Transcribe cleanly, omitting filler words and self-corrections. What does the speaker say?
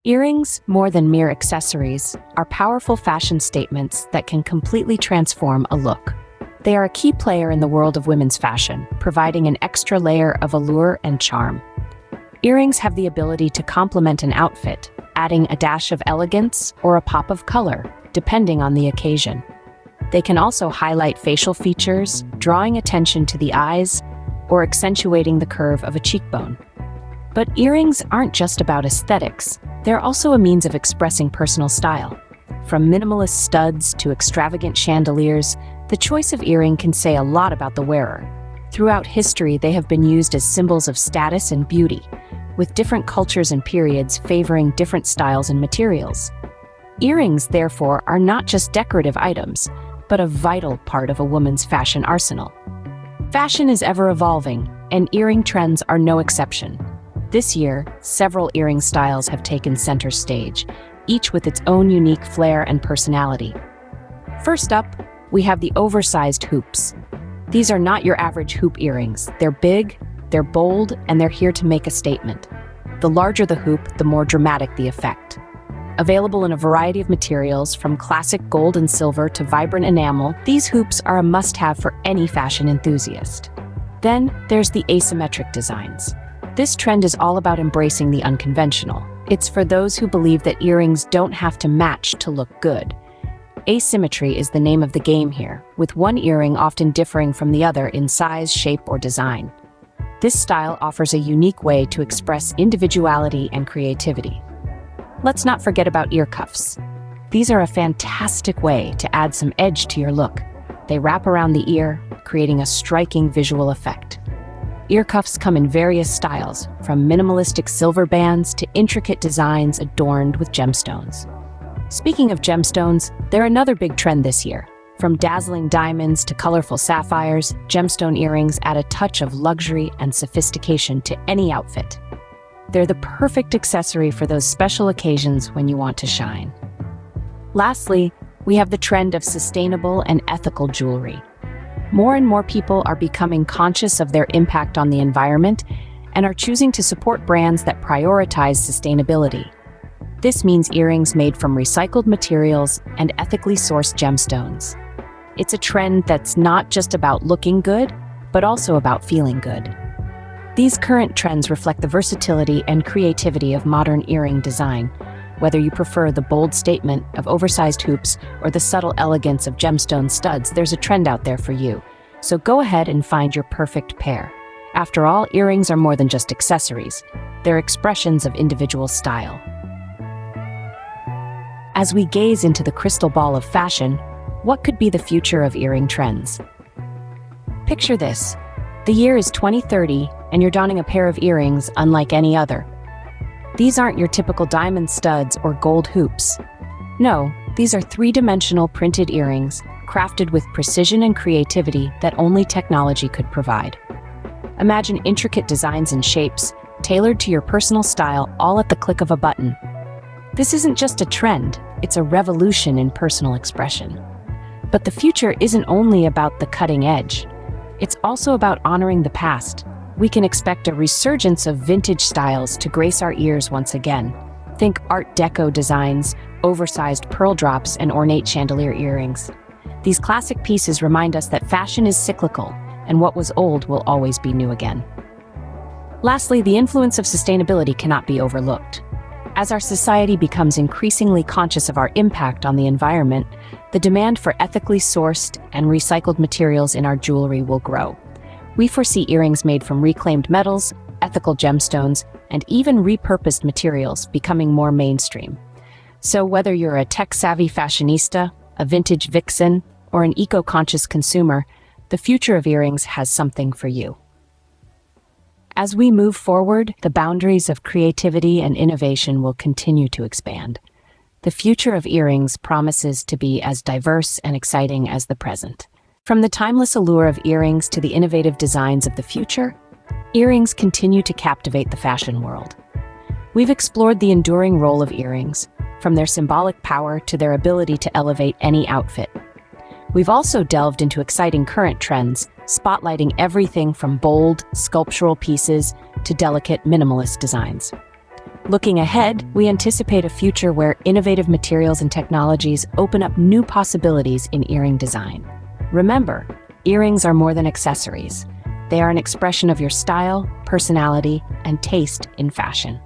Earrings, more than mere accessories, are powerful fashion statements that can completely transform a look. They are a key player in the world of women's fashion, providing an extra layer of allure and charm. Earrings have the ability to complement an outfit, adding a dash of elegance or a pop of color, depending on the occasion. They can also highlight facial features, drawing attention to the eyes, or accentuating the curve of a cheekbone. But earrings aren't just about aesthetics. They're also a means of expressing personal style. From minimalist studs to extravagant chandeliers, the choice of earring can say a lot about the wearer. Throughout history, they have been used as symbols of status and beauty, with different cultures and periods favoring different styles and materials. Earrings, therefore, are not just decorative items, but a vital part of a woman's fashion arsenal. Fashion is ever evolving, and earring trends are no exception. This year, several earring styles have taken center stage, each with its own unique flair and personality. First up, we have the oversized hoops. These are not your average hoop earrings. They're big, they're bold, and they're here to make a statement. The larger the hoop, the more dramatic the effect. Available in a variety of materials, from classic gold and silver to vibrant enamel, these hoops are a must-have for any fashion enthusiast. Then, there's the asymmetric designs. This trend is all about embracing the unconventional. It's for those who believe that earrings don't have to match to look good. Asymmetry is the name of the game here, with one earring often differing from the other in size, shape, or design. This style offers a unique way to express individuality and creativity. Let's not forget about ear cuffs. These are a fantastic way to add some edge to your look. They wrap around the ear, creating a striking visual effect. Ear cuffs come in various styles, from minimalistic silver bands to intricate designs adorned with gemstones. Speaking of gemstones, they're another big trend this year. From dazzling diamonds to colorful sapphires, gemstone earrings add a touch of luxury and sophistication to any outfit. They're the perfect accessory for those special occasions when you want to shine. Lastly, we have the trend of sustainable and ethical jewelry. More and more people are becoming conscious of their impact on the environment and are choosing to support brands that prioritize sustainability. This means earrings made from recycled materials and ethically sourced gemstones. It's a trend that's not just about looking good, but also about feeling good. These current trends reflect the versatility and creativity of modern earring design. Whether you prefer the bold statement of oversized hoops or the subtle elegance of gemstone studs, there's a trend out there for you. So go ahead and find your perfect pair. After all, earrings are more than just accessories. They're expressions of individual style. As we gaze into the crystal ball of fashion, what could be the future of earring trends? Picture this. The year is 2030, and you're donning a pair of earrings unlike any other. These aren't your typical diamond studs or gold hoops. No, these are three-dimensional printed earrings, crafted with precision and creativity that only technology could provide. Imagine intricate designs and shapes, tailored to your personal style, all at the click of a button. This isn't just a trend, it's a revolution in personal expression. But the future isn't only about the cutting edge. It's also about honoring the past. We can expect a resurgence of vintage styles to grace our ears once again. Think Art Deco designs, oversized pearl drops, and ornate chandelier earrings. These classic pieces remind us that fashion is cyclical, and what was old will always be new again. Lastly, the influence of sustainability cannot be overlooked. As our society becomes increasingly conscious of our impact on the environment, the demand for ethically sourced and recycled materials in our jewelry will grow. We foresee earrings made from reclaimed metals, ethical gemstones, and even repurposed materials becoming more mainstream. So whether you're a tech-savvy fashionista, a vintage vixen, or an eco-conscious consumer, the future of earrings has something for you. As we move forward, the boundaries of creativity and innovation will continue to expand. The future of earrings promises to be as diverse and exciting as the present. From the timeless allure of earrings to the innovative designs of the future, earrings continue to captivate the fashion world. We've explored the enduring role of earrings, from their symbolic power to their ability to elevate any outfit. We've also delved into exciting current trends, spotlighting everything from bold, sculptural pieces to delicate, minimalist designs. Looking ahead, we anticipate a future where innovative materials and technologies open up new possibilities in earring design. Remember, earrings are more than accessories. They are an expression of your style, personality, and taste in fashion.